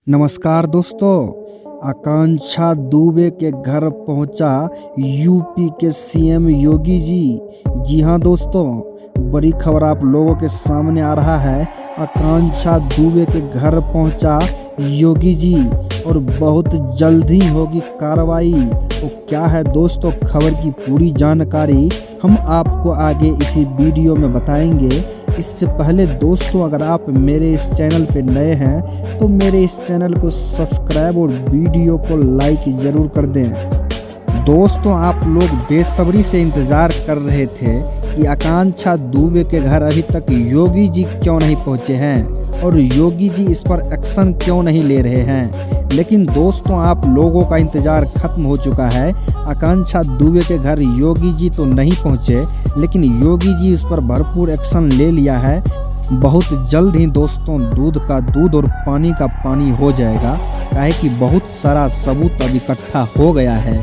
नमस्कार दोस्तों। आकांक्षा दुबे के घर पहुंचा यूपी के सीएम योगी जी। जी हां दोस्तों, बड़ी खबर आप लोगों के सामने आ रहा है। आकांक्षा दुबे के घर पहुंचा योगी जी और बहुत जल्द ही होगी कार्रवाई। तो क्या है दोस्तों, खबर की पूरी जानकारी हम आपको आगे इसी वीडियो में बताएंगे। इससे पहले दोस्तों, अगर आप मेरे इस चैनल पे नए हैं तो मेरे इस चैनल को सब्सक्राइब और वीडियो को लाइक ज़रूर कर दें। दोस्तों, आप लोग बेसब्री से इंतज़ार कर रहे थे कि आकांक्षा दुबे के घर अभी तक योगी जी क्यों नहीं पहुंचे हैं और योगी जी इस पर एक्शन क्यों नहीं ले रहे हैं। लेकिन दोस्तों, आप लोगों का इंतज़ार खत्म हो चुका है। आकांक्षा दुबे के घर योगी जी तो नहीं पहुंचे, लेकिन योगी जी इस पर भरपूर एक्शन ले लिया है। बहुत जल्द ही दोस्तों दूध का दूध और पानी का पानी हो जाएगा, काहे कि बहुत सारा सबूत अब इकट्ठा हो गया है।